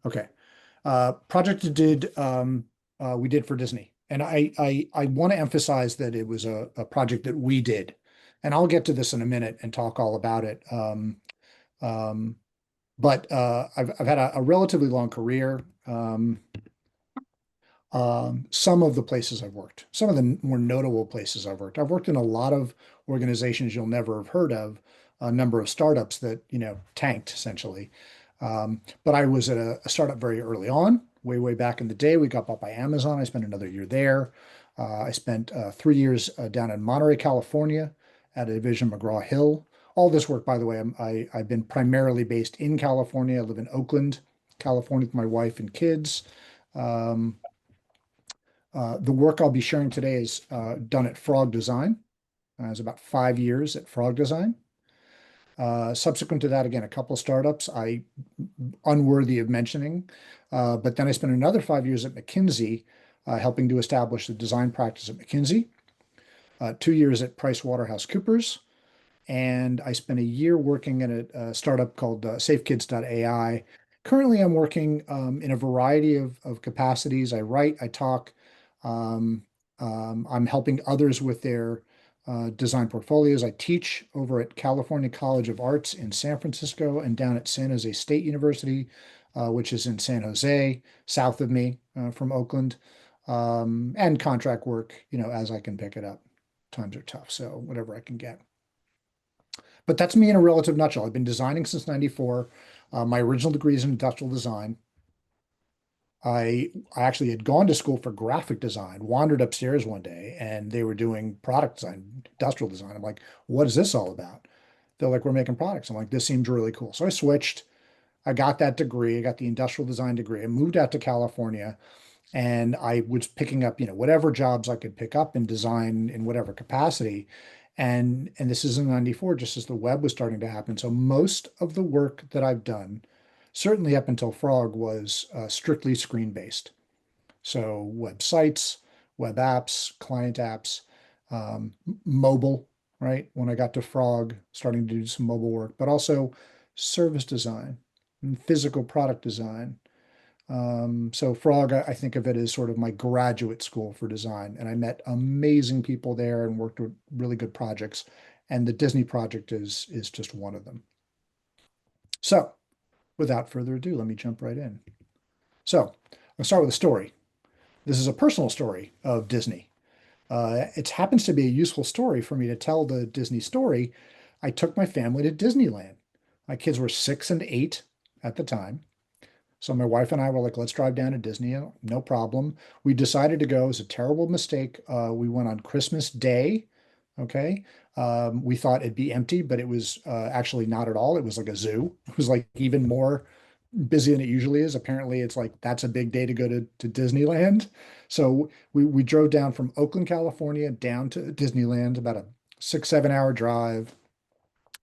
Okay. Project we did for Disney. And I want to emphasize that it was a project that we did. And I'll get to this in a minute and talk all about it. Um, but I've had a relatively long career. Some of the places I've worked, some of the more notable places I've worked in a lot of organizations you'll never have heard of, a number of startups that, tanked essentially. But I was at a startup very early on, way back in the day. We got bought by Amazon. I spent another year there. I spent 3 years down in Monterey, California at a division of McGraw-Hill. All this work, by the way, I've been primarily based in California. I live in Oakland, California with my wife and kids. Um, the work I'll be sharing today is done at Frog Design. I was about 5 years at Frog Design. Subsequent to that, again, a couple of startups I unworthy of mentioning. But then I spent another 5 years at McKinsey, helping to establish the design practice at McKinsey. 2 years at PricewaterhouseCoopers, and I spent a year working at a startup called SafeKids.ai. Currently, I'm working in a variety of capacities. I write, I talk. Um, I'm helping others with their design portfolios. I teach over at California College of Arts in San Francisco and down at San Jose State University, which is in San Jose, south of me from Oakland, and contract work, as I can pick it up. Times are tough, so whatever I can get. But that's me in a relative nutshell. I've been designing since 94. My original degree is in industrial design. I actually had gone to school for graphic design, wandered upstairs one day, and they were doing product design, industrial design. I'm like, what is this all about? They're like, we're making products. I'm like, this seems really cool. So I switched. I got that degree. I got the industrial design degree. I moved out to California, and I was picking up, whatever jobs I could pick up in design in whatever capacity. And this is in 94, just as the web was starting to happen. So most of the work that I've done, certainly up until Frog, was strictly screen-based. So websites, web apps, client apps, mobile, right? When I got to Frog, starting to do some mobile work, but also service design and physical product design. So Frog, I think of it as sort of my graduate school for design, and I met amazing people there and worked with really good projects. And the Disney project is just one of them. So without further ado, let me jump right in. So I'll start with a story. This is a personal story of Disney. It happens to be a useful story for me to tell the Disney story. I took my family to Disneyland. My kids were 6 and 8 at the time. So my wife and I were like, let's drive down to Disney. No problem. We decided to go. It was a terrible mistake. We went on Christmas Day. Okay. We thought it'd be empty, but it was actually not at all. It was like a zoo. It was like even more busy than it usually is. Apparently, it's like that's a big day to go to Disneyland. So we drove down from Oakland, California, down to Disneyland, about a 6, 7 hour drive.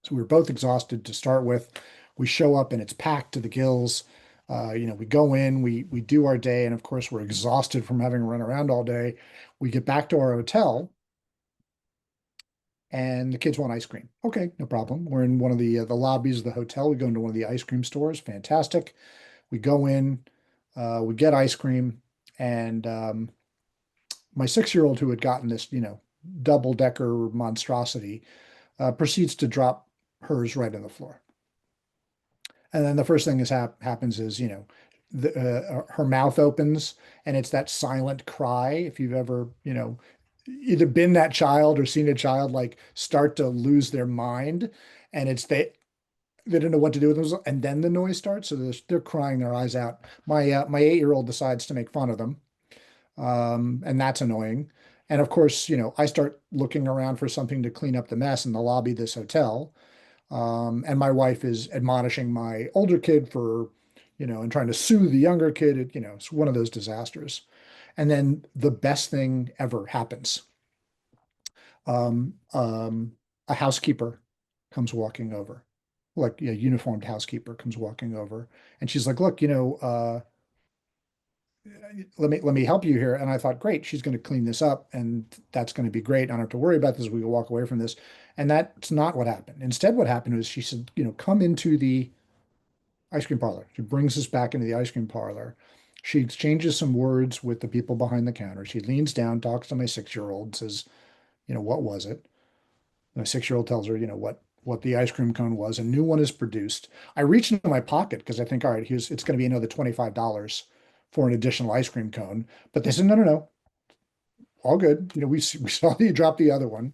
So we were both exhausted to start with. We show up and it's packed to the gills. We go in, we do our day, and of course we're exhausted from having run around all day. We get back to our hotel, and the kids want ice cream. Okay, no problem. We're in one of the lobbies of the hotel. We go into one of the ice cream stores. Fantastic. We go in, we get ice cream, and my 6-year-old who had gotten this, double-decker monstrosity, proceeds to drop hers right on the floor. And then the first thing is happens is, her mouth opens and it's that silent cry. If you've ever, either been that child or seen a child like start to lose their mind, and they don't know what to do with them, and then the noise starts. So they're crying their eyes out. My 8-year-old decides to make fun of them, and that's annoying. And of course, I start looking around for something to clean up the mess in the lobby of this hotel. And my wife is admonishing my older kid for, and trying to soothe the younger kid. It's one of those disasters. And then the best thing ever happens. Um, um, a housekeeper comes walking over, like a uniformed housekeeper comes walking over, and she's like, "Look, let me help you here." And I thought, great, she's going to clean this up, and that's going to be great. I don't have to worry about this. We can walk away from this. And that's not what happened. Instead, what happened was she said, come into the ice cream parlor. She brings us back into the ice cream parlor. She exchanges some words with the people behind the counter. She leans down, talks to my 6-year-old, says, what was it? My 6-year-old tells her, what the ice cream cone was. A new one is produced. I reach into my pocket because I think, all right, it's going to be another $25 for an additional ice cream cone. But they said, no, no, no, all good. We saw you drop the other one.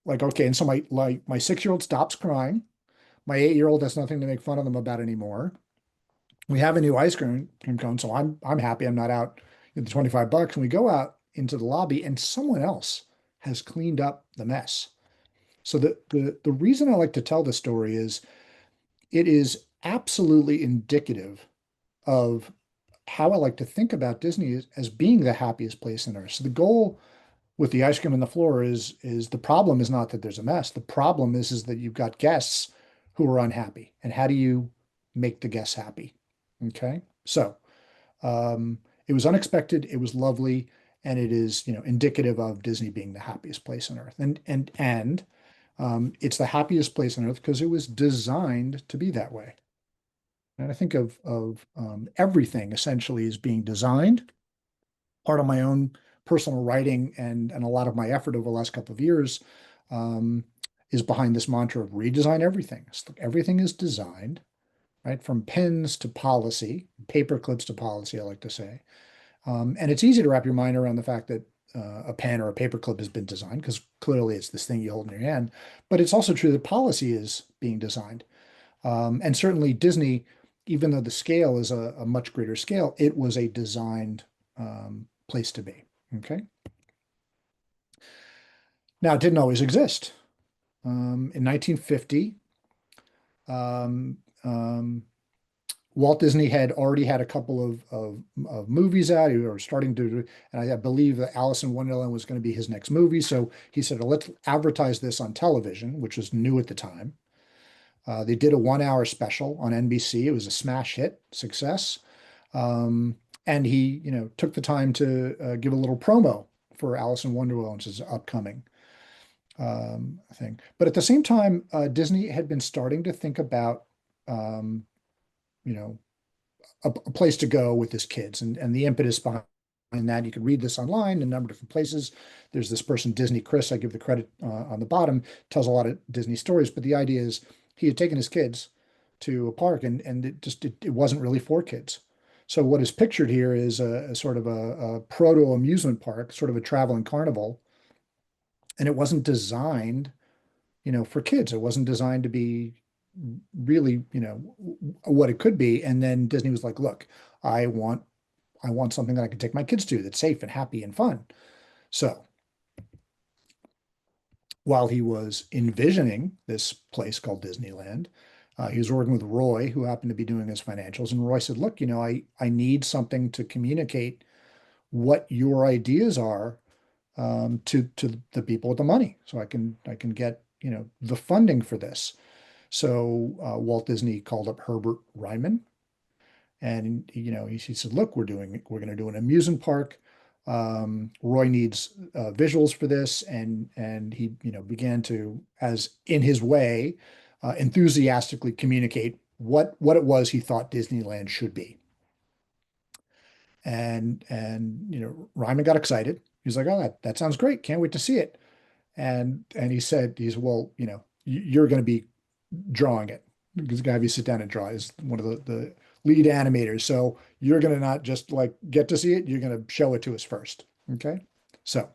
Like, okay. And so my 6-year-old stops crying. My 8-year-old has nothing to make fun of them about anymore. We have a new ice cream cone, so I'm happy I'm not out in the $25. And we go out into the lobby, and someone else has cleaned up the mess. So the reason I like to tell this story is it is absolutely indicative of how I like to think about Disney as being the happiest place on earth. So the goal with the ice cream on the floor is the problem is not that there's a mess. The problem is that you've got guests who are unhappy. And how do you make the guests happy? Okay. So it was unexpected, it was lovely, and it is, indicative of Disney being the happiest place on earth. And it's the happiest place on earth because it was designed to be that way. And I think of everything essentially as being designed. Part of my own personal writing and a lot of my effort over the last couple of years um, is behind this mantra of redesign everything. So everything is designed, right? From pens to policy, paper clips to policy, I like to say. And it's easy to wrap your mind around the fact that a pen or a paper clip has been designed because clearly it's this thing you hold in your hand. But it's also true that policy is being designed. And certainly Disney, even though the scale is a much greater scale, it was a designed place to be. Okay. Now, it didn't always exist. In 1950, um, um, Walt Disney had already had a couple of movies out. He was starting to, and I believe that Alice in Wonderland was going to be his next movie. So he said, let's advertise this on television, which was new at the time. They did a 1 hour special on NBC. It was a smash hit, success. Um, and he, took the time to give a little promo for Alice in Wonderland, which is upcoming thing. But at the same time, Disney had been starting to think about, you know, a place to go with his kids and the impetus behind that. You can read this online in a number of different places. There's this person, Disney Chris, I give the credit on the bottom, tells a lot of Disney stories, but the idea is he had taken his kids to a park and it wasn't really for kids. So what is pictured here is a sort of a proto amusement park, sort of a traveling carnival, and it wasn't designed, for kids. It wasn't designed to be really, what it could be. And then Disney was like, look, I want I want something that I can take my kids to that's safe and happy and fun. So while he was envisioning this place called Disneyland, he was working with Roy, who happened to be doing his financials. And Roy said, look, I need something to communicate what your ideas are to the people with the money. So I can get, the funding for this. So Walt Disney called up Herbert Ryman, and he said, "Look, we're going to do an amusement park. Roy needs visuals for this," and he began to, as in his way, enthusiastically communicate what it was he thought Disneyland should be. And Ryman got excited. He's like, "Oh, that sounds great! Can't wait to see it." And he said, "Well, you're going to be drawing it. He's going to have you sit down and draw." Is one of the lead animators. So you're going to not just like get to see it, you're going to show it to us first. Okay. So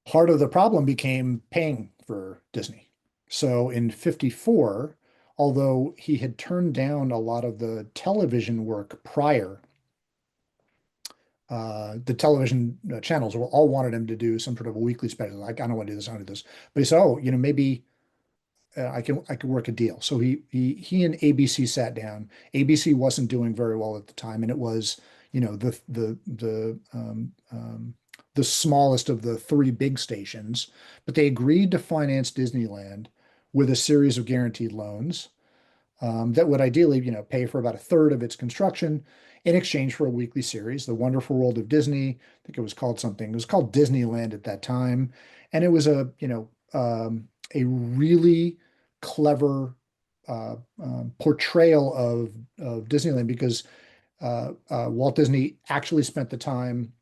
part of the problem became paying for Disney. So in 54, although he had turned down a lot of the television work prior, the television channels all wanted him to do some sort of a weekly special. Like, I don't want to do this, I want to do this. But he said, oh, maybe I can work a deal. So he and ABC sat down. ABC wasn't doing very well at the time, and it was the smallest of the three big stations. But they agreed to finance Disneyland with a series of guaranteed loans that would ideally pay for about a third of its construction in exchange for a weekly series, The Wonderful World of Disney. I think it was called something. It was called Disneyland at that time, and it was a really clever portrayal of Disneyland because Walt Disney actually spent the time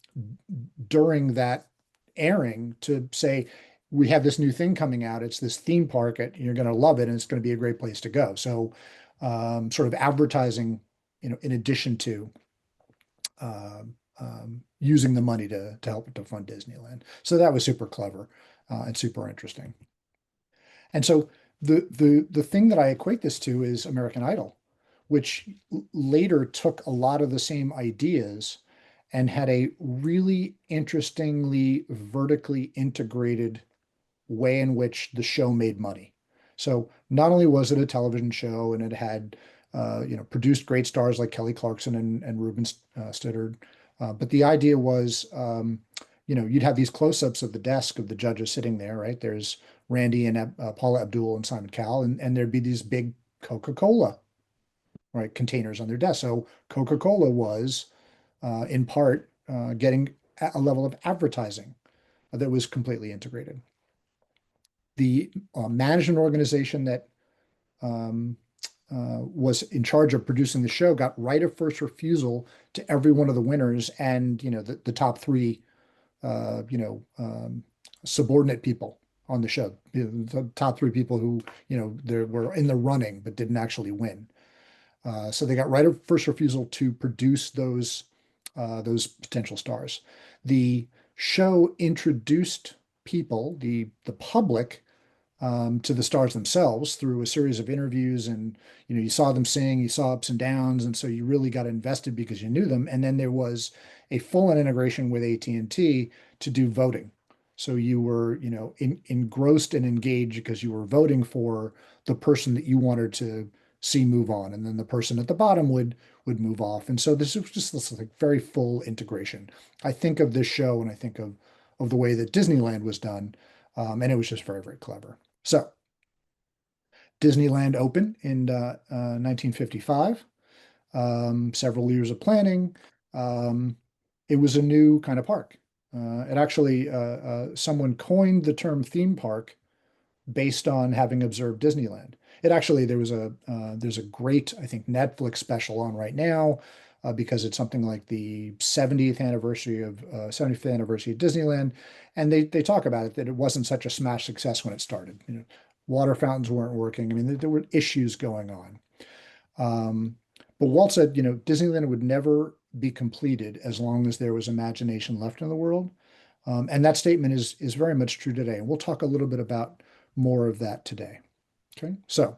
during that airing to say, we have this new thing coming out. It's this theme park. You're going to love it, and it's going to be a great place to go. So, sort of advertising, in addition to using the money to help to fund Disneyland. So that was super clever and super interesting. And so the thing that I equate this to is American Idol, which later took a lot of the same ideas and had a really interestingly vertically integrated way in which the show made money. So not only was it a television show and it had produced great stars like Kelly Clarkson and Ruben Studdard, but the idea was you'd have these close-ups of the desk of the judges sitting there, right? There's Randy and Paula Abdul and Simon Cowell, and there'd be these big Coca-Cola, right, containers on their desk. So Coca-Cola was in part getting a level of advertising that was completely integrated. The management organization that um, was in charge of producing the show got right of first refusal to every one of the winners and the top three uh, you know um, subordinate people on the show, the top three people who they were in the running but didn't actually win. So they got right of first refusal to produce those potential stars. The show introduced people, the public, to the stars themselves through a series of interviews, and you saw them sing, you saw ups and downs, and so you really got invested because you knew them. And then there was a full-on integration with AT&T to do voting. So you were engrossed and engaged because you were voting for the person that you wanted to see move on, and then the person at the bottom would move off. And so this was just this like very full integration. I think of this show and I think of the way that Disneyland was done, and it was just very, very clever. So Disneyland opened in 1955. Several years of planning. Um, it was a new kind of park. It actually someone coined the term theme park based on having observed Disneyland. It actually there's a great, I think, Netflix special on right now because it's something like the 75th anniversary of Disneyland, and they talk about it that it wasn't such a smash success when it started. Water fountains weren't working. I mean, there were issues going on. Um, but Walt said, Disneyland would never be completed as long as there was imagination left in the world. And that statement is very much true today. And we'll talk a little bit about more of that today. Okay, so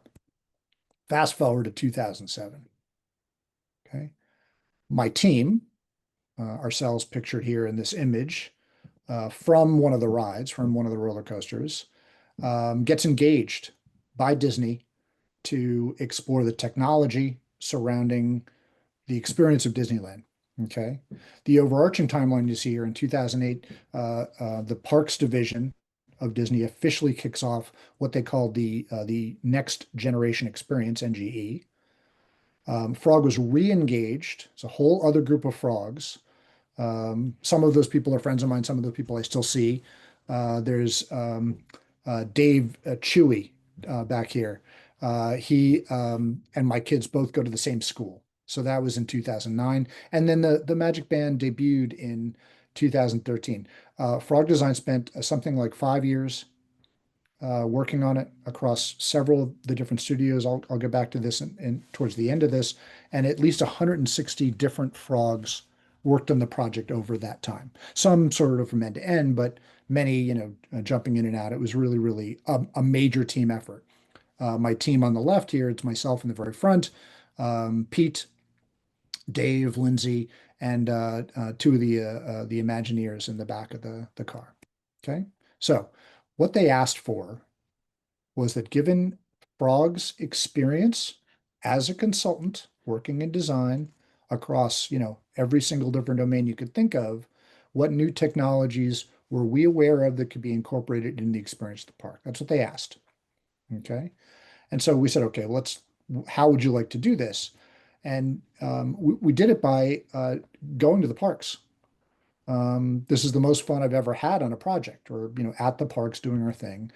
fast forward to 2007. Okay, my team, ourselves pictured here in this image, from one of the rides, from one of the roller coasters, gets engaged by Disney to explore the technology surrounding the experience of Disneyland. Okay. The overarching timeline you see here in 2008, the Parks Division of Disney officially kicks off what they called the Next Generation Experience, NGE. Frog was re-engaged. It's a whole other group of frogs. Some of those people are friends of mine. Some of those people I still see. There's Dave Chewy back here. He and my kids both go to the same school. So that was in 2009. And then the Magic Band debuted in 2013. Frog Design spent something like 5 years working on it across several of the different studios. I'll get back to this towards the end of this. And at least 160 different frogs worked on the project over that time. Some sort of from end to end, but many, jumping in and out. It was really, really a major team effort. My team on the left here, it's myself in the very front, Pete, Dave, Lindsay, and two of the Imagineers in the back of the car. Okay, so what they asked for was that given Frog's experience as a consultant working in design across every single different domain you could think of, what new technologies were we aware of that could be incorporated in the experience of the park? That's what they asked. Okay. And so we said, okay, how would you like to do this? And we did it by going to the parks. This is the most fun I've ever had on a project or, at the parks doing our thing.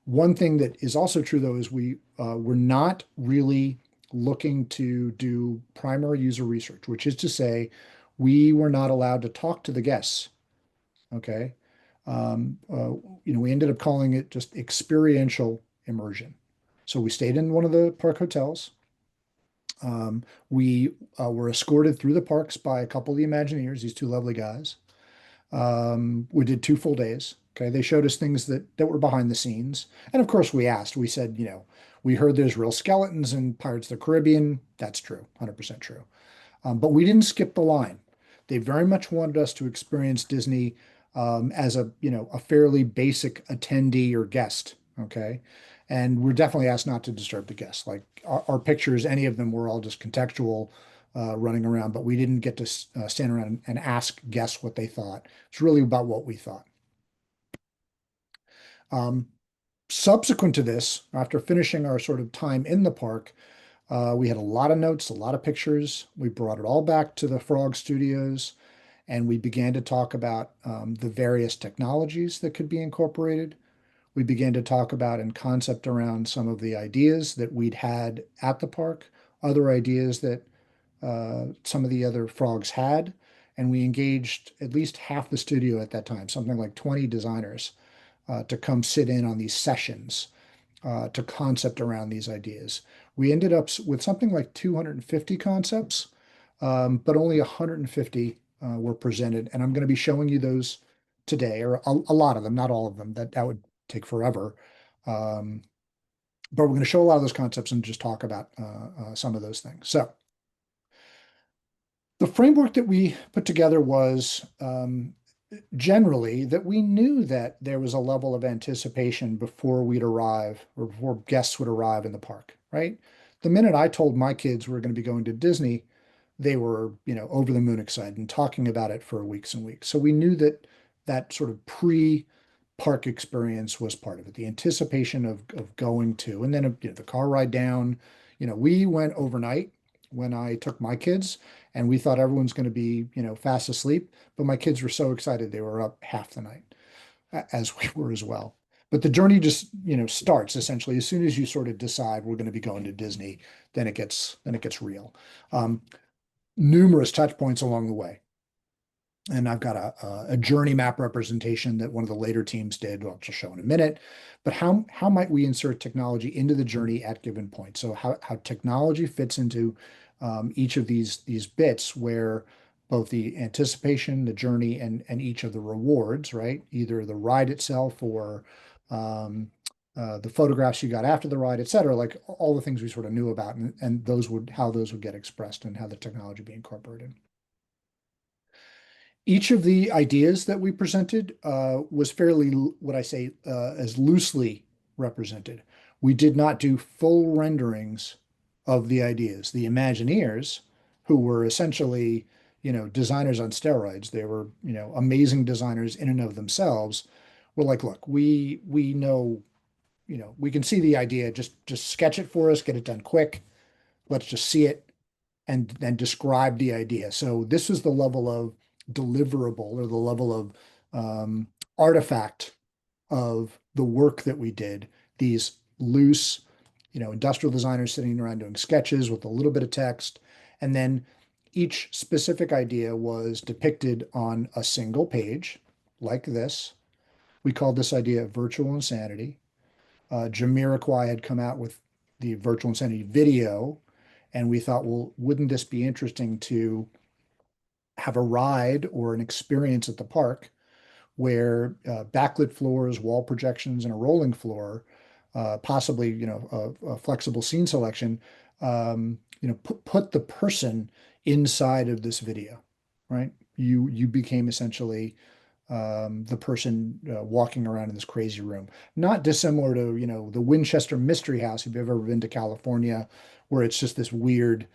One thing that is also true though is we're not really looking to do primary user research, which is to say, we were not allowed to talk to the guests. Okay. Um, uh, we ended up calling it just experiential immersion. So we stayed in one of the park hotels. We were escorted through the parks by a couple of the Imagineers, these two lovely guys. We did 2 full days. Okay, they showed us things that were behind the scenes, and of course, we asked. We said, we heard there's real skeletons in Pirates of the Caribbean. That's true, 100% true. But we didn't skip the line. They very much wanted us to experience Disney as a fairly basic attendee or guest. Okay. And we're definitely asked not to disturb the guests. Like our pictures, any of them were all just contextual, running around, but we didn't get to stand around and ask guests what they thought. It's really about what we thought. Um, Subsequent to this, after finishing our sort of time in the park, we had a lot of notes, a lot of pictures. We brought it all back to the Frog Studios and we began to talk about the various technologies that could be incorporated. We began to talk about and concept around some of the ideas that we'd had at the park, other ideas that some of the other frogs had. And we engaged at least half the studio at that time, something like 20 designers, to come sit in on these sessions to concept around these ideas. We ended up with something like 250 concepts, but only 150 were presented. And I'm going to be showing you those today, or a lot of them, not all of them. That would take forever. Um, but we're going to show a lot of those concepts and just talk about some of those things. So the framework that we put together was generally that we knew that there was a level of anticipation before we'd arrive or before guests would arrive in the park, right? The minute I told my kids we were going to be going to Disney, they were, over the moon excited and talking about it for weeks and weeks. So we knew that that sort of pre-park experience was part of it, the anticipation of going to, and then the car ride down. We went overnight when I took my kids, and we thought everyone's going to be, fast asleep. But my kids were so excited they were up half the night, as we were as well. But the journey just, starts essentially as soon as you sort of decide we're going to be going to Disney, then it gets real. Um, Numerous touch points along the way. And I've got a journey map representation that one of the later teams did, I'll just show in a minute. But how might we insert technology into the journey at given points? So how technology fits into each of these bits where both the anticipation, the journey, and each of the rewards, right? Either the ride itself or um, the photographs you got after the ride, et cetera, like all the things we sort of knew about, and how those would get expressed and how the technology be incorporated. Each of the ideas that we presented was fairly, what I say, as loosely represented. We did not do full renderings of the ideas. The Imagineers, who were essentially, designers on steroids, they were, amazing designers in and of themselves, were like, look, we know, we can see the idea, just sketch it for us, get it done quick. Let's just see it and then describe the idea. So this is the level of deliverable or the level of um, artifact of the work that we did. These loose, industrial designers sitting around doing sketches with a little bit of text. And then each specific idea was depicted on a single page like this. We called this idea virtual insanity. Jamiroquai had come out with the virtual insanity video, and we thought, well, wouldn't this be interesting to have a ride or an experience at the park where backlit floors, wall projections, and a rolling floor, possibly a flexible scene selection, put the person inside of this video, right? You became essentially the person walking around in this crazy room. Not dissimilar to, the Winchester Mystery House, if you've ever been to California, where it's just this weird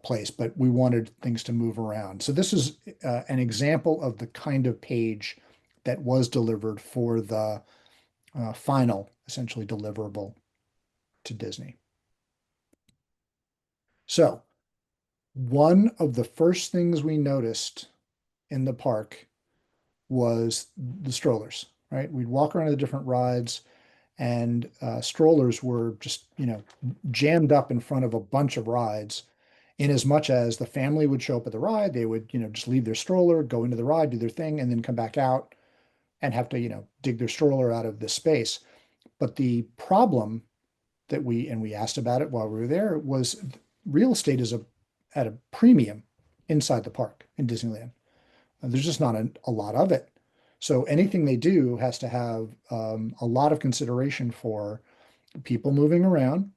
place, but we wanted things to move around. So this is an example of the kind of page that was delivered for the final, essentially deliverable to Disney. So one of the first things we noticed in the park was the strollers, right? We'd walk around the different rides, and strollers were just, jammed up in front of a bunch of rides. In as much as the family would show up at the ride, they would, just leave their stroller, go into the ride, do their thing, and then come back out and have to, dig their stroller out of the space. But the problem that we asked about it while we were there was real estate is at a premium inside the park in Disneyland. There's just not a lot of it. So anything they do has to have a lot of consideration for people moving around,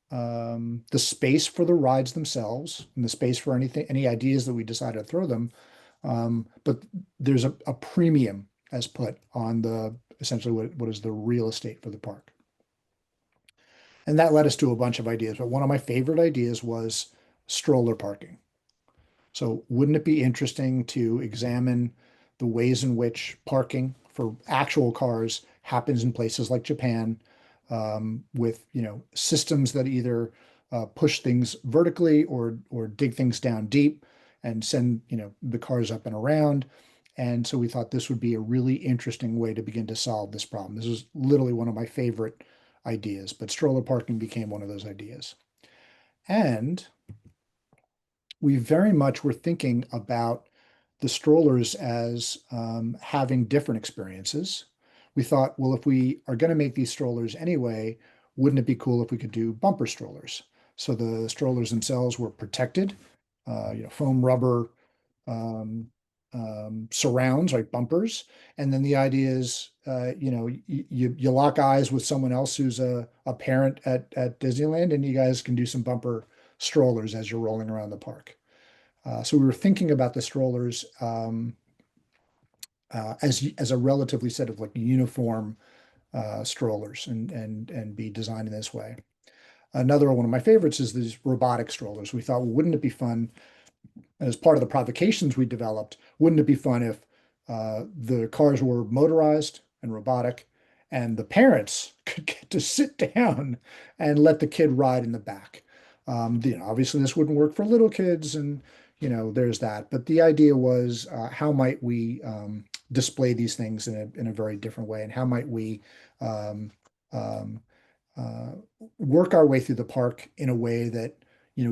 the space for the rides themselves, and the space for anything, any ideas that we decide to throw them. But there's a premium as put on the essentially what is the real estate for the park. And that led us to a bunch of ideas. But one of my favorite ideas was stroller parking. So wouldn't it be interesting to examine the ways in which parking for actual cars happens in places like Japan, with systems that either push things vertically or dig things down deep and send the cars up and around. And so we thought this would be a really interesting way to begin to solve this problem. This is literally one of my favorite ideas, but stroller parking became one of those ideas. And we very much were thinking about the strollers as having different experiences. We thought, well, if we are going to make these strollers anyway, wouldn't it be cool if we could do bumper strollers? So the strollers themselves were protected, foam rubber surrounds like bumpers. And then the idea is, you lock eyes with someone else who's a parent at Disneyland, and you guys can do some bumper strollers as you're rolling around the park. So we were thinking about the strollers as a relatively set of like uniform strollers and be designed in this way. Another one of my favorites is these robotic strollers. We thought, well, wouldn't it be fun? And as part of the provocations we developed, wouldn't it be fun if the cars were motorized and robotic, and the parents could get to sit down and let the kid ride in the back? Obviously, this wouldn't work for little kids, and there's that. But the idea was, how might we display these things in a very different way, and how might we um, um, uh, work our way through the park in a way that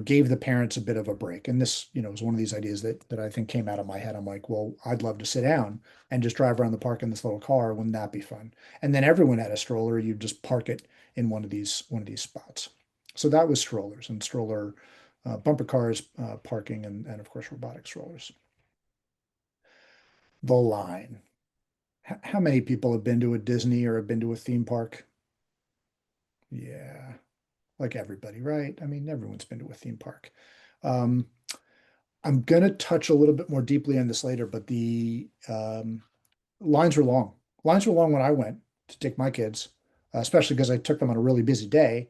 gave the parents a bit of a break. And this was one of these ideas that I think came out of my head. I'm like, well, I'd love to sit down and just drive around the park in this little car. Wouldn't that be fun? And then everyone had a stroller. You just park it in one of these spots. So that was strollers and stroller bumper cars, parking, and of course robotic strollers. The line. How many people have been to a Disney or have been to a theme park? Yeah, like everybody, right? I mean, everyone's been to a theme park. Um, I'm going to touch a little bit more deeply on this later, but the lines were long. Lines were long when I went to take my kids, especially because I took them on a really busy day.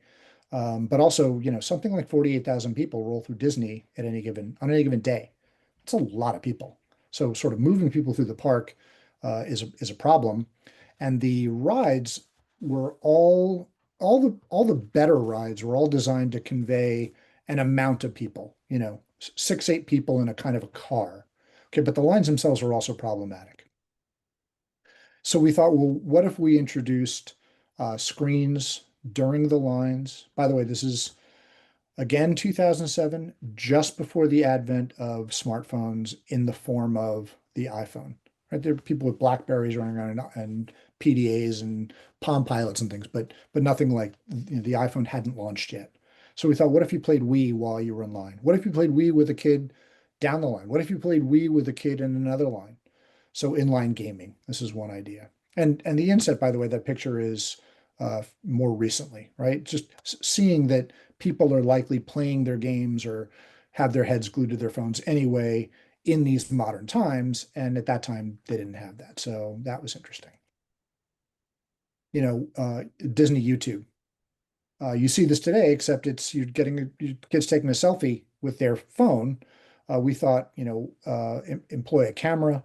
But also, something like 48,000 people roll through Disney on any given day. It's a lot of people. So sort of moving people through the park is a problem. And the rides were all the better rides were all designed to convey an amount of people, 6, 8 people in a kind of a car. Okay, but the lines themselves are also problematic. So we thought, well, what if we introduced screens during the lines? By the way, this is again 2007, just before the advent of smartphones in the form of the iPhone. Right, there are people with Blackberries running around and PDAs and Palm Pilots and things, but nothing like the iPhone hadn't launched yet. So we thought, what if you played Wii while you were in line? What if you played Wii with a kid down the line? What if you played Wii with a kid in another line? So inline gaming, this is one idea. And the inset, by the way, that picture is more recently, right? Just seeing that people are likely playing their games or have their heads glued to their phones anyway in these modern times. And at that time, they didn't have that. So that was interesting. Disney YouTube. You see this today, except it's you're getting your kids taking a selfie with their phone. We thought, employ a camera,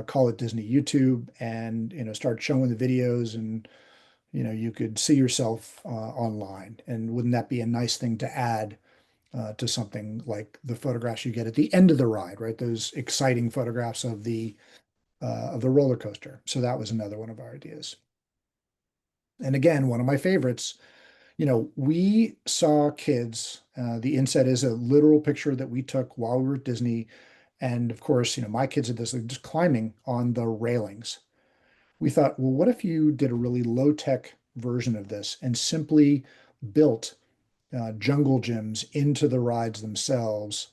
call it Disney YouTube, and start showing the videos, and you could see yourself online. And wouldn't that be a nice thing to add to something like the photographs you get at the end of the ride, right? Those exciting photographs of the roller coaster. So that was another one of our ideas. And again, one of my favorites, we saw kids. The inset is a literal picture that we took while we were at Disney. And of course, my kids did this, like, just climbing on the railings. We thought, well, what if you did a really low tech version of this and simply built jungle gyms into the rides themselves,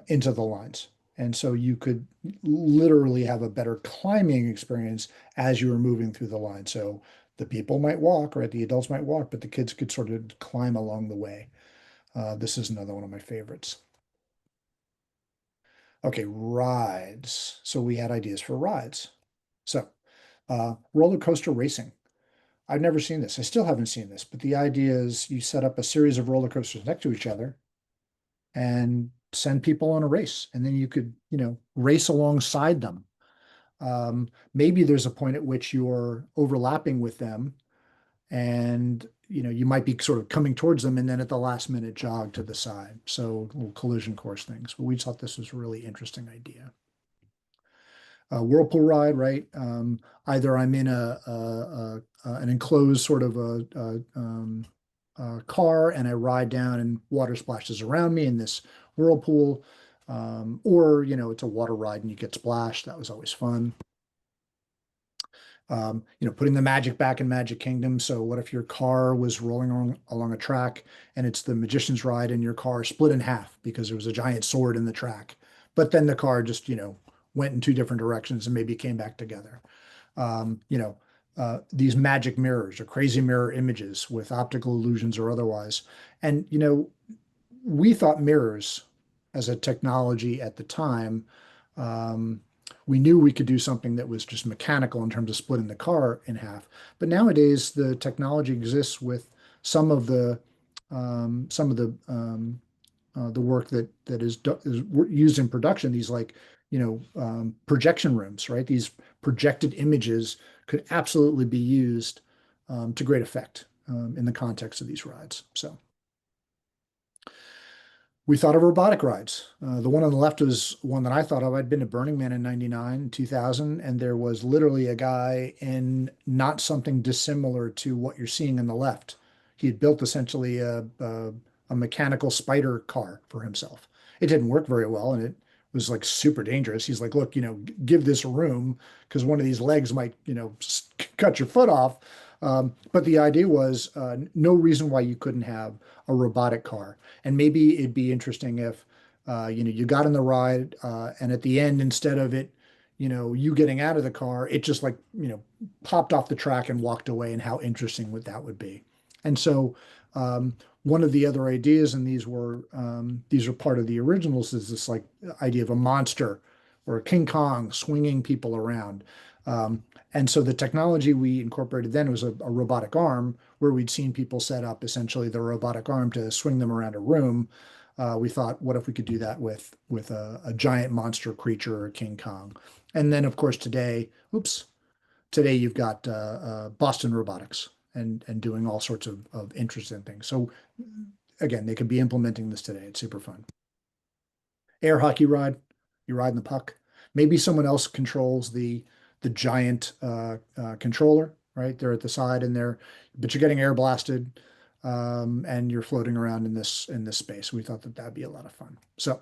into the lines? And so you could literally have a better climbing experience as you were moving through the line. So the people might walk, right? The adults might walk, but the kids could sort of climb along the way. This is another one of my favorites. Okay, rides. So we had ideas for rides. So roller coaster racing. I've never seen this. I still haven't seen this, but the idea is you set up a series of roller coasters next to each other and send people on a race, and then you could, race alongside them. Maybe there's a point at which you're overlapping with them, and you might be sort of coming towards them, and then at the last minute jog to the side. So little collision course things. But we thought this was a really interesting idea. Whirlpool ride, right? Either I'm in an enclosed sort of a car and I ride down and water splashes around me in this whirlpool, or it's a water ride and you get splashed. That was always fun. Putting the magic back in Magic Kingdom. So what if your car was rolling along a track and it's the magician's ride and your car split in half because there was a giant sword in the track, but then the car just, went in two different directions and maybe came back together. These magic mirrors or crazy mirror images with optical illusions or otherwise. And, we thought mirrors as a technology at the time, um, we knew we could do something that was just mechanical in terms of splitting the car in half. But nowadays, the technology exists with some of the work that is used in production. These, like, projection rooms, right? These projected images could absolutely be used to great effect in the context of these rides. So we thought of robotic rides. The one on the left was one that I thought of. I'd been to Burning Man in 99, 2000, and there was literally a guy in not something dissimilar to what you're seeing on the left. He had built essentially a mechanical spider car for himself. It didn't work very well, and it was like super dangerous. He's like, look, give this room because one of these legs might, cut your foot off. But the idea was no reason why you couldn't have a robotic car. And maybe it'd be interesting if, you got in the ride and at the end, instead of it, you getting out of the car, it just, like, popped off the track and walked away, and how interesting that would be. And so one of the other ideas, and these are part of the originals, is this, like, idea of a monster or a King Kong swinging people around. And so the technology we incorporated then was a robotic arm, where we'd seen people set up essentially the robotic arm to swing them around a room. We thought, what if we could do that with a giant monster creature or King Kong? And then, of course, today you've got Boston Robotics and doing all sorts of interesting things. So again, they could be implementing this today. It's super fun. Air hockey ride, you ride in the puck. Maybe someone else controls the giant controller, right? They're at the side, but you're getting air blasted, and you're floating around in this space. We thought that that'd be a lot of fun. So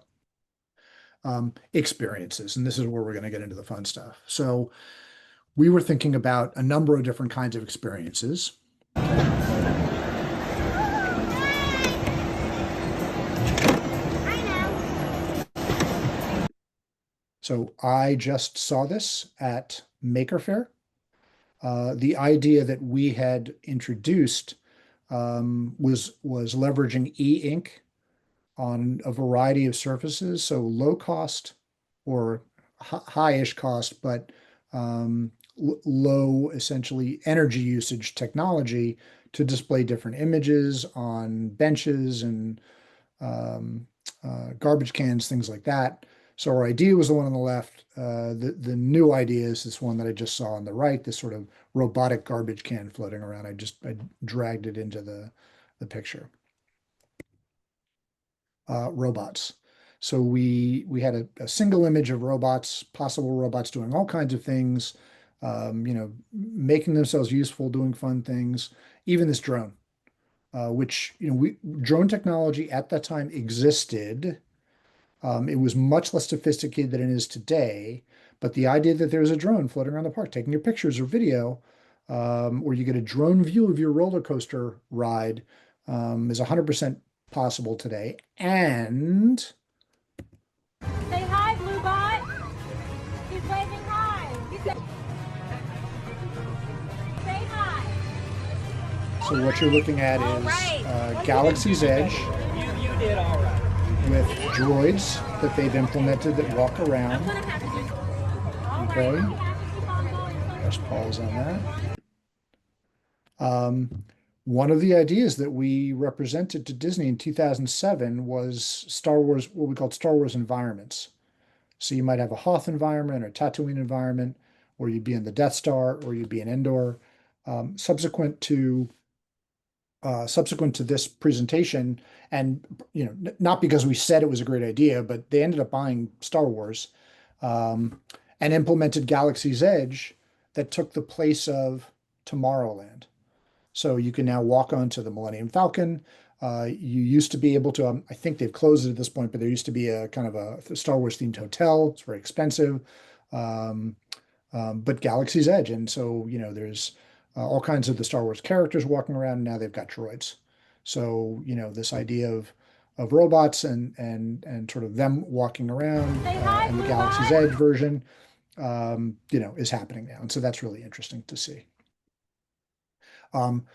experiences, and this is where we're going to get into the fun stuff. So we were thinking about a number of different kinds of experiences. Okay. So I just saw this at Maker Faire. The idea that we had introduced was leveraging e-ink on a variety of surfaces, so low cost or high-ish cost, but low, essentially, energy usage technology to display different images on benches and um, garbage cans, things like that. So our idea was the one on the left. The new idea is this one that I just saw on the right, this sort of robotic garbage can floating around. I dragged it into the picture. Robots. So we had a single image of robots, possible robots doing all kinds of things. making themselves useful, doing fun things. Even this drone, which, drone technology at that time existed. It was much less sophisticated than it is today, but the idea that there's a drone floating around the park taking your pictures or video, or you get a drone view of your roller coaster ride, is 100% possible today. And Say hi, Blue Bot. He's waving hi. Say hi. so what you're looking at All is right. Galaxy's Edge You did all right. with droids that they've implemented that walk I'm around. gonna have to do. All right. Okay, You have to keep on going. press pause on that. One of the ideas that we represented to Disney in 2007 was Star Wars, what we called Star Wars environments. So you might have a Hoth environment or Tatooine environment, or you'd be in the Death Star, or you'd be in Endor. Subsequent to this presentation, and not because we said it was a great idea, but they ended up buying Star Wars, and implemented Galaxy's Edge that took the place of Tomorrowland. So you can now walk onto the Millennium Falcon. You used to be able to, I think they've closed it at this point, but there used to be a kind of a Star Wars themed hotel. It's very expensive, um, but Galaxy's Edge. And so, there's all kinds of the Star Wars characters walking around. And now they've got droids. So, this idea of robots and sort of them walking around, Say hi, and the Blue Galaxy's Bot. Edge version, is happening now. And so that's really interesting to see. Um,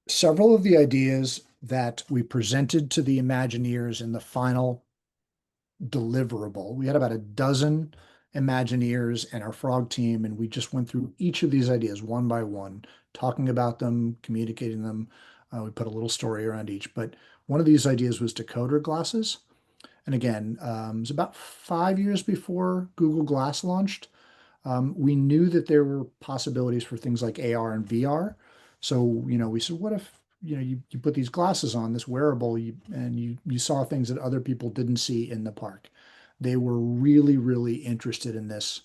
Several of the ideas that we presented to the Imagineers in the final deliverable, we had about a dozen Imagineers and our frog team, and we just went through each of these ideas one by one, talking about them, communicating them. We put a little story around each, but one of these ideas was decoder glasses. And again, it was about 5 years before Google Glass launched. We knew that there were possibilities for things like AR and VR. So, we said, what if, you put these glasses on, this wearable, and you saw things that other people didn't see in the park. They were really, really interested in this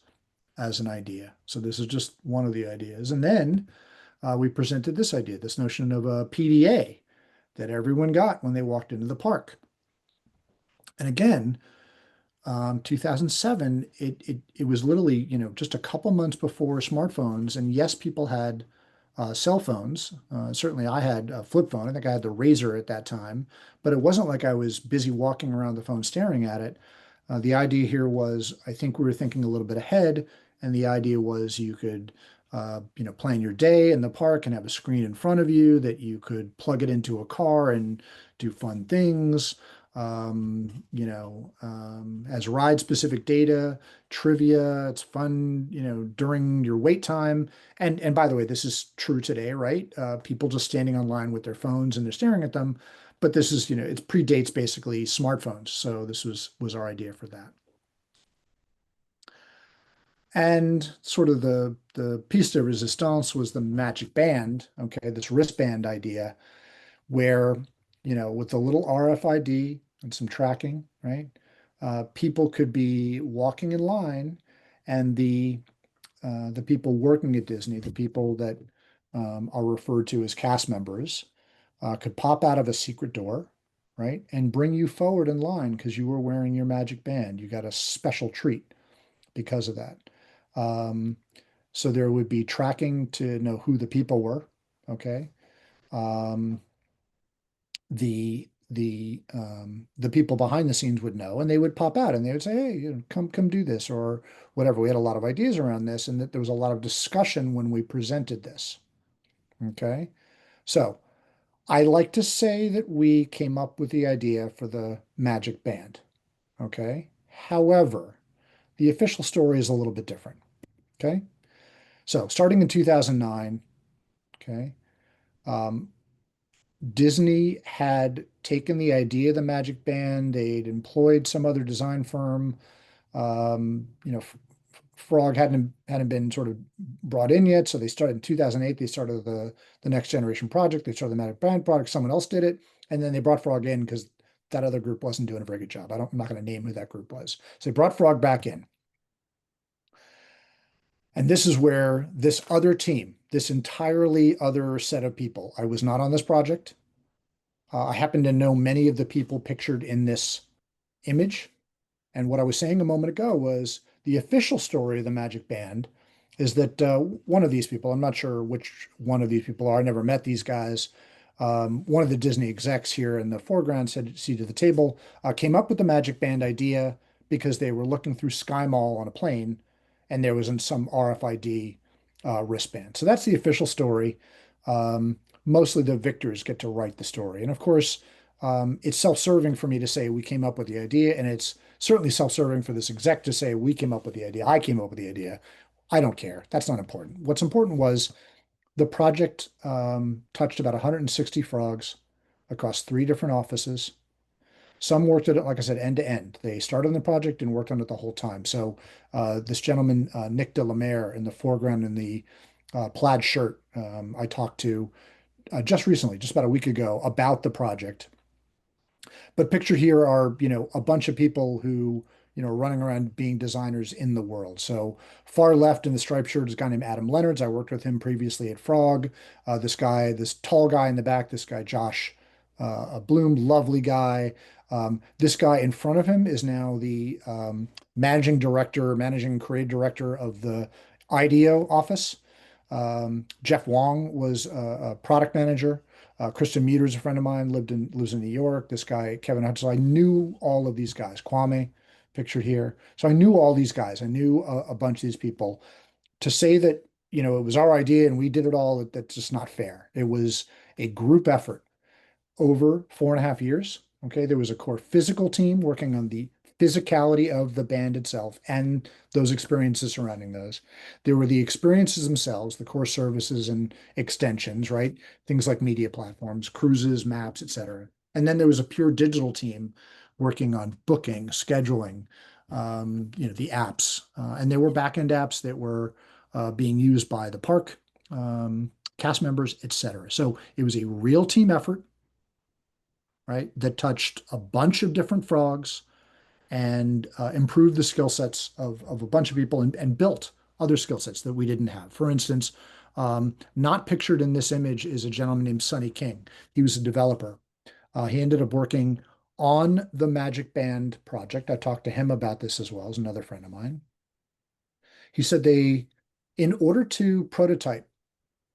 as an idea. So this is just one of the ideas. And then we presented this idea, this notion of a PDA that everyone got when they walked into the park. And again, 2007, it was literally, just a couple months before smartphones. And yes, people had cell phones. Certainly I had a flip phone. I think I had the Razor at that time, but it wasn't like I was busy walking around the phone staring at it. The idea here was, I think we were thinking a little bit ahead, and the idea was you could, plan your day in the park and have a screen in front of you that you could plug it into a car and do fun things. As ride specific data, trivia. It's fun, during your wait time. And by the way, this is true today, right? People just standing online with their phones and they're staring at them. But this is, it predates basically smartphones. So this was our idea for that. And sort of the piece de resistance was the magic band, okay, this wristband idea where, with a little RFID and some tracking, right? People could be walking in line, and the people working at Disney, the people that are referred to as cast members, could pop out of a secret door, right, and bring you forward in line because you were wearing your magic band. You got a special treat because of that. Um, so there would be tracking to know who the people were, okay? Um, the people behind the scenes would know, and they would pop out and they would say, hey, come do this or whatever. We had a lot of ideas around this, and that there was a lot of discussion when we presented this. Okay. So I like to say that we came up with the idea for the magic band. Okay. However, the official story is a little bit different. Okay. So starting in 2009, okay, um, Disney had taken the idea of the Magic Band. They'd employed some other design firm. Frog hadn't been sort of brought in yet, so they started in 2008. They started the next generation project. They started the Magic Band product. Someone else did it, and then they brought Frog in because that other group wasn't doing a very good job. I'm not going to name who that group was. So they brought Frog back in. And this is where this other team, this entirely other set of people, I was not on this project. I happen to know many of the people pictured in this image. And what I was saying a moment ago was the official story of the Magic Band is that one of these people, I'm not sure which one of these people are, I never met these guys. One of the Disney execs here in the foreground, seated at the table, came up with the Magic Band idea because they were looking through Sky Mall on a plane and there was some RFID wristband. So that's the official story. Mostly the victors get to write the story. And of course, it's self-serving for me to say we came up with the idea, and it's certainly self-serving for this exec to say we came up with the idea. I came up with the idea. I don't care. That's not important. What's important was the project touched about 160 frogs across 3 different offices. Some worked at it, like I said, end to end. They started on the project and worked on it the whole time. So this gentleman, Nick de la Mare, in the foreground in the plaid shirt, I talked to just recently, just about a week ago, about the project. But picture here are, a bunch of people who, are running around being designers in the world. So far left in the striped shirt is a guy named Adam Leonards. I worked with him previously at Frog. This tall guy in the back, this guy, Josh Bloom, lovely guy. This guy in front of him is now the managing creative director of the IDEO office. Jeff Wong was a product manager. Kristen Meter is a friend of mine, lives in New York. This guy, Kevin Hudson. So I knew all of these guys. Kwame, pictured here. So I knew all these guys. I knew a bunch of these people. To say that, it was our idea and we did it all, that's just not fair. It was a group effort over 4.5 years. Okay, there was a core physical team working on the physicality of the band itself and those experiences surrounding those. There were the experiences themselves, the core services and extensions, right? Things like media platforms, cruises, maps, etc. And then there was a pure digital team working on booking, scheduling, the apps. And there were backend apps that were being used by the park, cast members, etc. So it was a real team effort, right, that touched a bunch of different frogs and improved the skill sets of a bunch of people and built other skill sets that we didn't have. For instance, not pictured in this image is a gentleman named Sonny King. He was a developer. He ended up working on the Magic Band project. I talked to him about this as well as another friend of mine. He said in order to prototype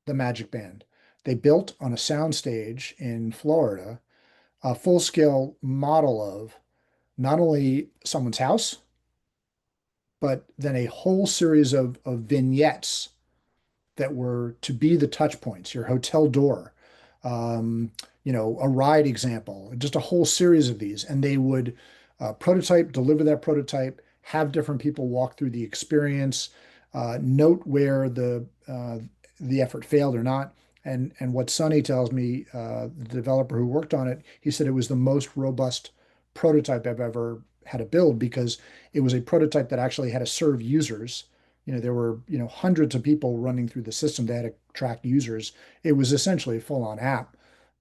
the Magic Band, they built on a soundstage in Florida a full-scale model of not only someone's house, but then a whole series of vignettes that were to be the touch points, your hotel door, um, a ride example, just a whole series of these. And they would prototype, deliver that prototype, have different people walk through the experience, note where the effort failed or not. And what Sonny tells me, the developer who worked on it, he said it was the most robust prototype I've ever had to build because it was a prototype that actually had to serve users. There were, hundreds of people running through the system. They had to track users. It was essentially a full-on app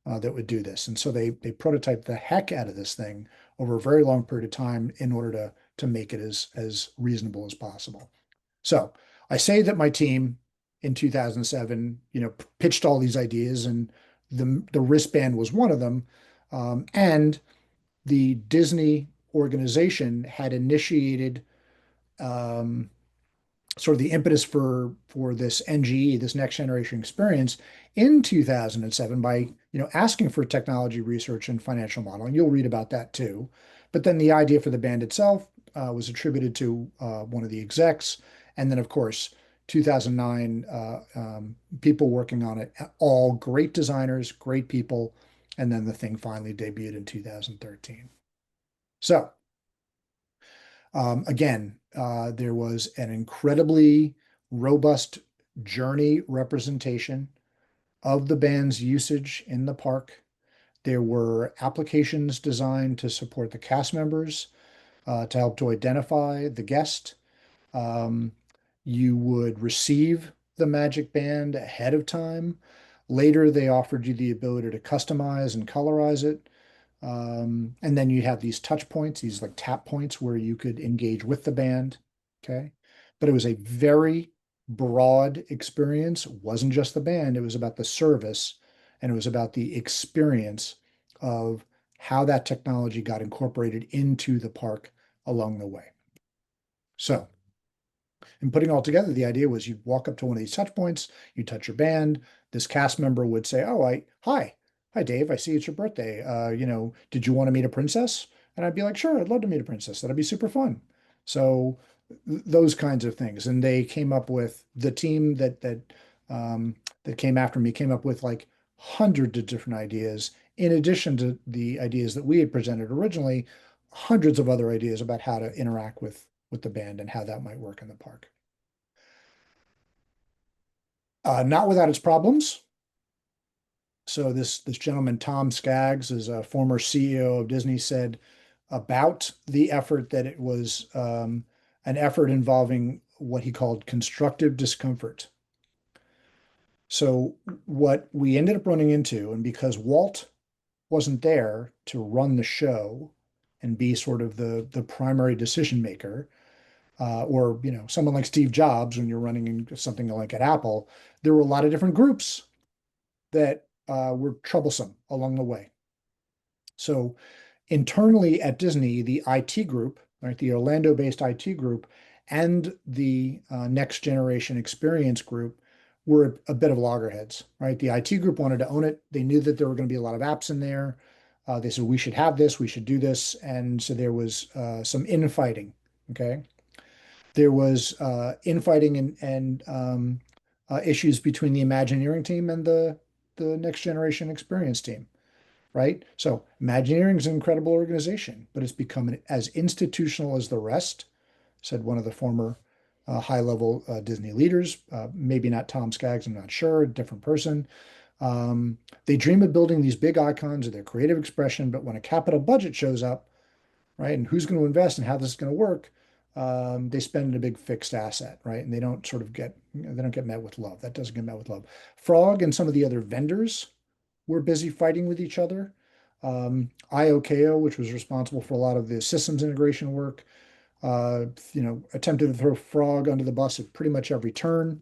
that would do this. And so they prototyped the heck out of this thing over a very long period of time in order to make it as reasonable as possible. So I say that my team in 2007, pitched all these ideas, and the wristband was one of them. And the Disney organization had initiated um, sort of the impetus for this NGE, this next generation experience, in 2007 by asking for technology research and financial modeling. You'll read about that too. But then the idea for the band itself was attributed to one of the execs, and then of course 2009 people working on it, all great designers, great people, and then the thing finally debuted in 2013. So again, there was an incredibly robust journey representation of the band's usage in the park. There were applications designed to support the cast members, to help to identify the guest. Um, you would receive the Magic Band ahead of time. Later, they offered you the ability to customize and colorize it. And then you have these touch points, these like tap points where you could engage with the band. Okay. But it was a very broad experience. It wasn't just the band, it was about the service and it was about the experience of how that technology got incorporated into the park along the way. So, and putting all together, the idea was you'd walk up to one of these touch points, you touch your band, this cast member would say, "Oh, hi, Dave, I see it's your birthday. Did you want to meet a princess?" And I'd be like, "Sure, I'd love to meet a princess. That'd be super fun." So those kinds of things. And they came up with the team that came after me came up with like hundreds of different ideas, in addition to the ideas that we had presented originally, hundreds of other ideas about how to interact with the band and how that might work in the park. Not without its problems. So this gentleman, Tom Skaggs, is a former CEO of Disney, said about the effort that it was an effort involving what he called constructive discomfort. So what we ended up running into, and because Walt wasn't there to run the show and be sort of the primary decision maker, or someone like Steve Jobs when you're running something like at Apple, there were a lot of different groups that were troublesome along the way. So internally at Disney, the IT group, right, the Orlando-based IT group, and the next generation experience group were a bit of loggerheads, right? The IT group wanted to own it. They knew that there were going to be a lot of apps in there. They said, we should have this, we should do this. And so there was some infighting, okay? There was infighting and issues between the Imagineering team and the next generation experience team, right? So Imagineering is an incredible organization, but it's become as institutional as the rest, said one of the former high-level Disney leaders. Maybe not Tom Skaggs, I'm not sure, a different person. They dream of building these big icons of their creative expression, but when a capital budget shows up, right, and who's going to invest and how this is going to work, they spend a big fixed asset, right? And they don't sort of they don't get met with love. That doesn't get met with love. Frog and some of the other vendors were busy fighting with each other. IOKO, which was responsible for a lot of the systems integration work, attempted to throw Frog under the bus at pretty much every turn.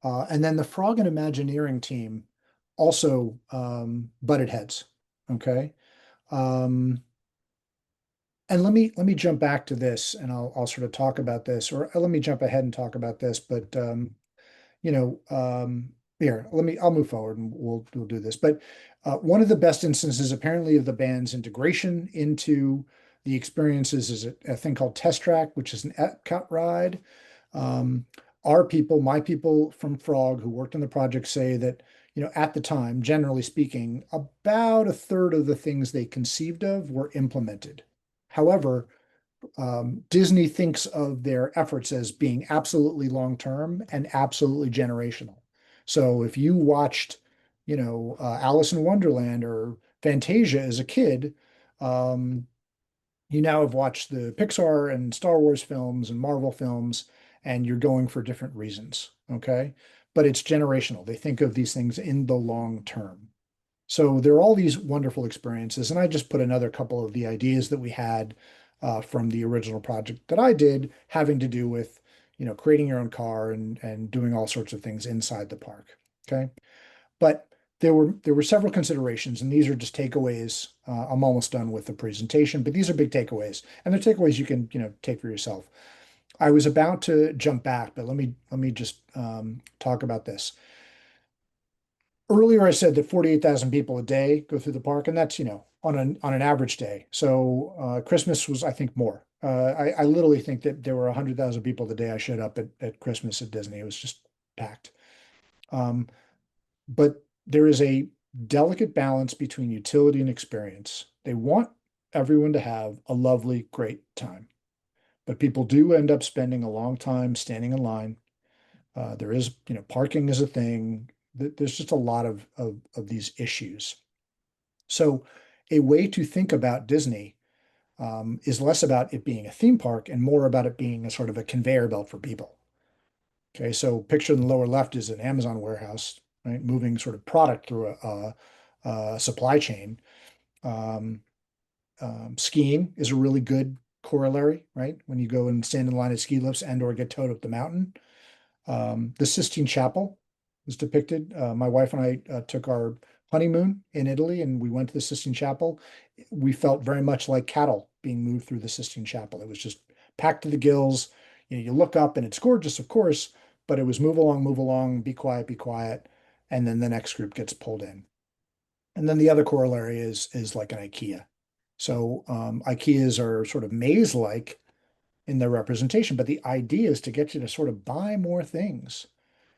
And then the Frog and Imagineering team also butted heads. Okay. Um, and let me jump back to this, and I'll sort of talk about this, or let me jump ahead and talk about this. But you know, here, I'll move forward and we'll do this. But one of the best instances apparently of the band's integration into the experiences is a thing called Test Track, which is an Epcot ride. Um, our people, my people from Frog who worked on the project say that, at the time, generally speaking, about a third of the things they conceived of were implemented. However, Disney thinks of their efforts as being absolutely long term and absolutely generational. So if you watched, Alice in Wonderland or Fantasia as a kid, um, you now have watched the Pixar and Star Wars films and Marvel films, and you're going for different reasons. Okay. But it's generational. They think of these things in the long term. So there are all these wonderful experiences, and I just put another couple of the ideas that we had from the original project that I did, having to do with, creating your own car and doing all sorts of things inside the park. Okay, but there were several considerations, and these are just takeaways. I'm almost done with the presentation, but these are big takeaways, and they're takeaways you can take for yourself. I was about to jump back, but let me just talk about this. Earlier, I said that 48,000 people a day go through the park, and that's, on an average day. So Christmas was, I think, more. I literally think that there were 100,000 people the day I showed up at Christmas at Disney. It was just packed. Um, but there is a delicate balance between utility and experience. They want everyone to have a lovely, great time, but people do end up spending a long time standing in line. There is, parking is a thing. There's just a lot of these issues. So a way to think about Disney is less about it being a theme park and more about it being a sort of a conveyor belt for people. Okay, so picture in the lower left is an Amazon warehouse, right, moving sort of product through a supply chain. Um, Skiing is a really good corollary, right? When you go and stand in line at ski lifts and or get towed up the mountain. The Sistine Chapel was depicted. My wife and I took our honeymoon in Italy, and we went to the Sistine Chapel. We felt very much like cattle being moved through the Sistine Chapel. It was just packed to the gills. You look up and it's gorgeous, of course, but it was move along, be quiet, and then the next group gets pulled in. And then the other corollary is like an IKEA. So IKEAs are sort of maze-like in their representation, but the idea is to get you to sort of buy more things.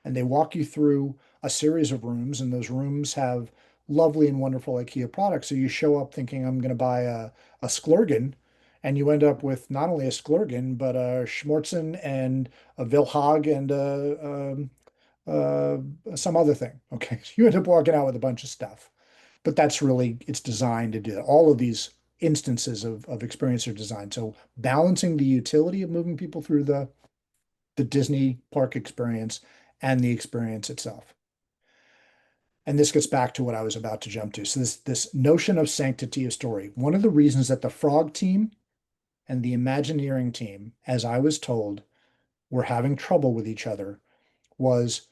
And they walk you through a series of rooms, and those rooms have lovely and wonderful IKEA products. So you show up thinking, I'm going to buy a Sklurgen, and you end up with not only a Sklurgen, but a Schmorzen and a Vilhag and some other thing. Okay. So you end up walking out with a bunch of stuff. But that's really, it's designed to do that. All of these instances of experience are designed. So balancing the utility of moving people through the Disney park experience and the experience itself. And this gets back to what I was about to jump to. So this notion of sanctity of story. One of the reasons that the Frog team and the Imagineering team, as I was told, were having trouble with each other was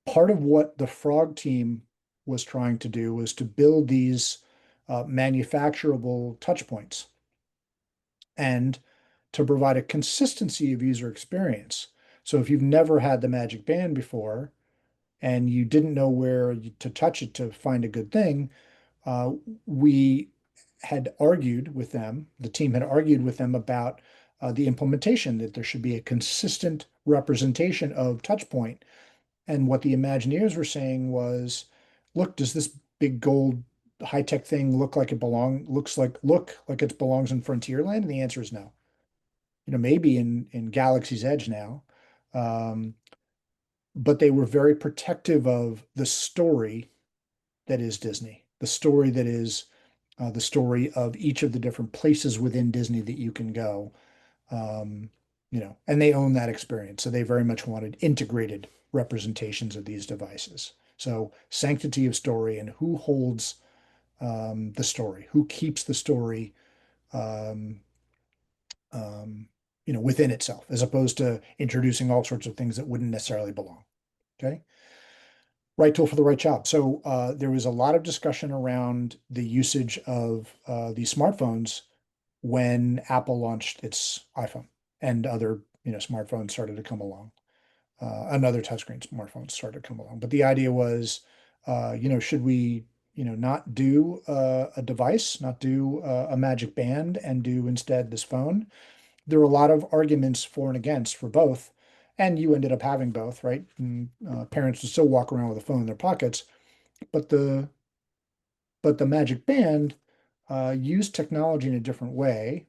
part of what the Frog team was trying to do was to build these manufacturable touch points and to provide a consistency of user experience. So if you've never had the Magic Band before and you didn't know where to touch it to find a good thing, uh, we had argued with them, the team had argued with them about the implementation, that there should be a consistent representation of touch point. And what the Imagineers were saying was, look, does this big gold high-tech thing look like it belongs in Frontierland? And the answer is no. Maybe in Galaxy's Edge now. Um, but they were very protective of the story that is Disney, the story that is the story of each of the different places within Disney that you can go. Um, and they own that experience. So they very much wanted integrated representations of these devices. So sanctity of story and who holds the story, who keeps the story, um, um, within itself, as opposed to introducing all sorts of things that wouldn't necessarily belong. Okay. Right tool for the right job. So there was a lot of discussion around the usage of these smartphones when Apple launched its iPhone and other smartphones started to come along. And other touchscreen smartphones started to come along. But the idea was, should we, not do a device, not do a magic band, and do instead this phone? There were a lot of arguments for and against for both, and you ended up having both, right? And, parents would still walk around with a phone in their pockets, but the magic band used technology in a different way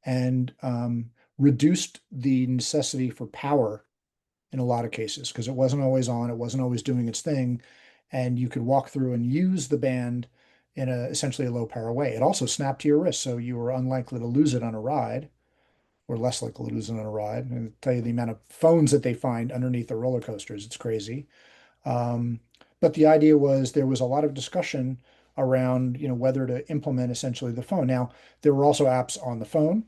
and reduced the necessity for power in a lot of cases because it wasn't always on, it wasn't always doing its thing, and you could walk through and use the band in essentially a low power way. It also snapped to your wrist, so you were unlikely to lose it on a ride, or less likely to lose it on a ride. And I'll tell you the amount of phones that they find underneath the roller coasters, it's crazy. Um, but the idea was there was a lot of discussion around, whether to implement essentially the phone. Now, there were also apps on the phone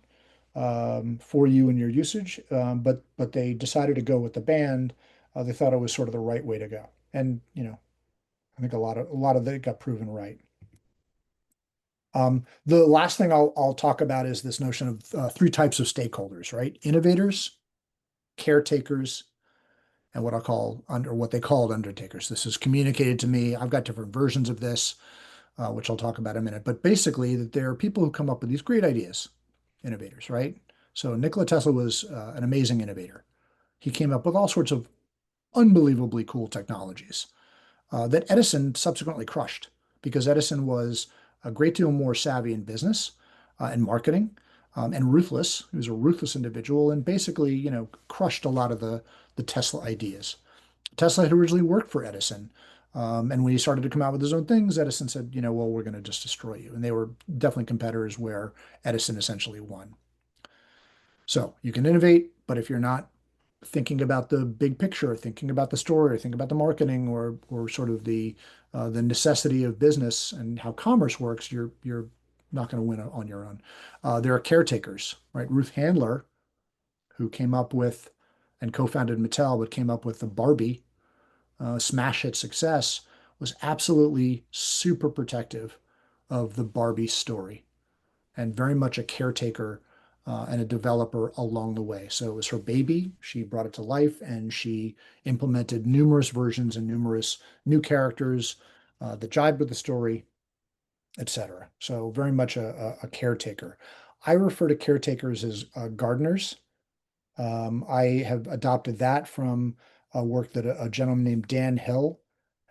for you and your usage, but they decided to go with the band. They thought it was sort of the right way to go, and I think a lot of it got proven right. The last thing I'll talk about is this notion of three types of stakeholders, right? Innovators, caretakers, and what they called undertakers. This is communicated to me. I've got different versions of this, which I'll talk about in a minute. But basically, that there are people who come up with these great ideas, innovators, right? So Nikola Tesla was an amazing innovator. He came up with all sorts of unbelievably cool technologies that Edison subsequently crushed because Edison was a great deal more savvy in business and marketing and ruthless. He was a ruthless individual and basically, crushed a lot of the Tesla ideas. Tesla had originally worked for Edison. And when he started to come out with his own things, Edison said, well, we're going to just destroy you. And they were definitely competitors where Edison essentially won. So you can innovate, but if you're not thinking about the big picture, thinking about the story, or thinking about the marketing, or sort of the necessity of business and how commerce works, you're not going to win on your own. There are caretakers, right? Ruth Handler, who came up with and co-founded Mattel, but came up with the Barbie smash hit success, was absolutely super protective of the Barbie story and very much a caretaker and a developer along the way. So it was her baby. She brought it to life and she implemented numerous versions and numerous new characters that jibed with the story, etc. So very much a caretaker. I refer to caretakers as gardeners. I have adopted that from work that a gentleman named Dan Hill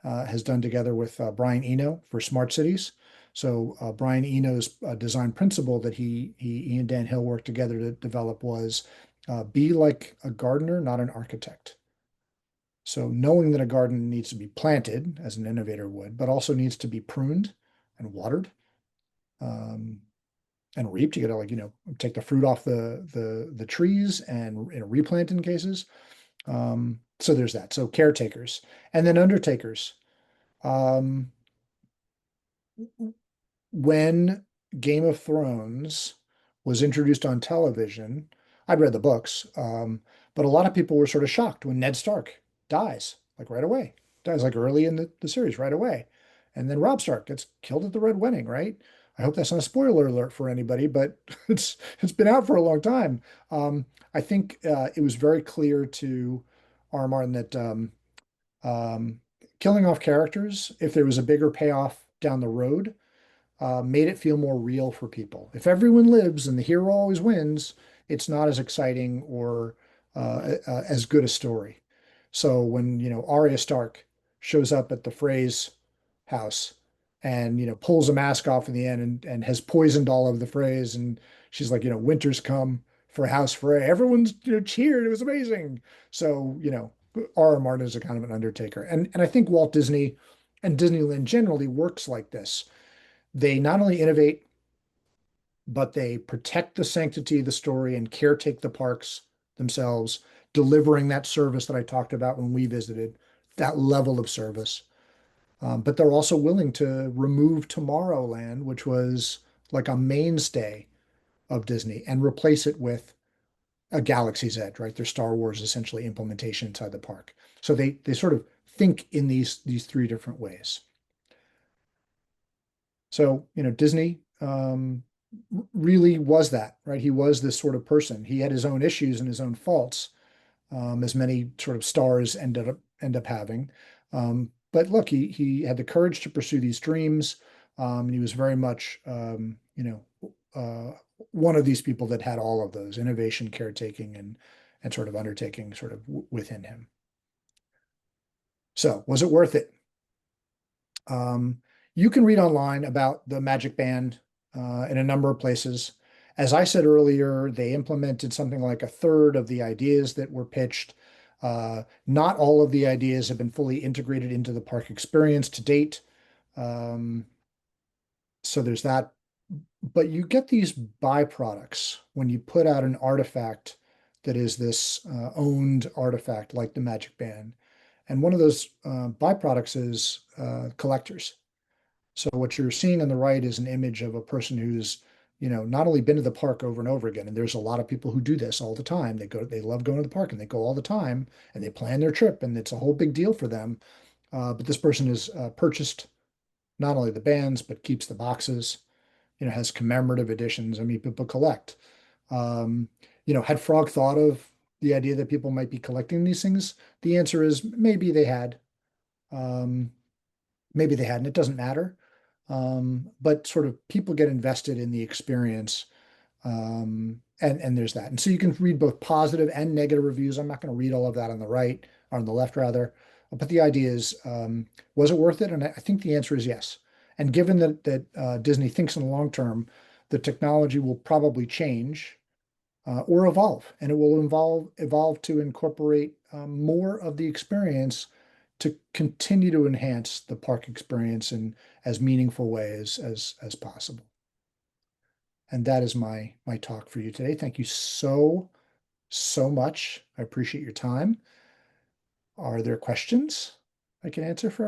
has done together with Brian Eno for Smart Cities. So Brian Eno's design principle that he and Dan Hill worked together to develop was be like a gardener, not an architect. So knowing that a garden needs to be planted, as an innovator would, but also needs to be pruned and watered um, and reaped. You got to take the fruit off the trees and replant in cases. So there's that. So caretakers and then undertakers. Um, when Game of Thrones was introduced on television, I'd read the books, but a lot of people were sort of shocked when Ned Stark dies, like right away, dies like early in the series, right away. And then Robb Stark gets killed at the Red Wedding, right? I hope that's not a spoiler alert for anybody, but it's been out for a long time. I think it was very clear to R. Martin that um, killing off characters, if there was a bigger payoff down the road, made it feel more real for people. If everyone lives and the hero always wins, it's not as exciting or as good a story. So when, Arya Stark shows up at the Frey's house and, pulls a mask off in the end and has poisoned all of the Freys, and she's like, winter's come for House Frey. Everyone's, cheered. It was amazing. So, R.R. Martin is a kind of an undertaker. And I think Walt Disney and Disneyland generally works like this. They not only innovate, but they protect the sanctity of the story and caretake the parks themselves, delivering that service that I talked about when we visited, that level of service. But they're also willing to remove Tomorrowland, which was like a mainstay of Disney, and replace it with a Galaxy's Edge, right? Their Star Wars essentially implementation inside the park. So they sort of think in these three different ways. So, Disney really was that, right? He was this sort of person. He had his own issues and his own faults, as many sort of stars end up having. But look, he had the courage to pursue these dreams. And he was very much, one of these people that had all of those innovation, caretaking, and sort of undertaking sort of within him. So, was it worth it? Um, you can read online about the Magic Band in a number of places. As I said earlier, they implemented something like a third of the ideas that were pitched. Not all of the ideas have been fully integrated into the park experience to date. Um, so there's that. But you get these byproducts when you put out an artifact that is this owned artifact like the Magic Band. And one of those byproducts is collectors. So what you're seeing on the right is an image of a person who's, not only been to the park over and over again, and there's a lot of people who do this all the time. They love going to the park and they go all the time and they plan their trip and it's a whole big deal for them. But this person has purchased not only the bands, but keeps the boxes, has commemorative editions. I mean, people collect. Um, had Frog thought of the idea that people might be collecting these things? The answer is maybe they had. Um, maybe they hadn't. It doesn't matter. But sort of people get invested in the experience. And there's that. And so you can read both positive and negative reviews. I'm not going to read all of that on the right, or on the left rather. But the idea is, was it worth it? And I think the answer is yes. And given that Disney thinks in the long term, the technology will probably change or evolve, and it will evolve to incorporate more of the experience to continue to enhance the park experience in as meaningful ways as possible. And that is my talk for you today. Thank you so much. I appreciate your time. Are there questions I can answer for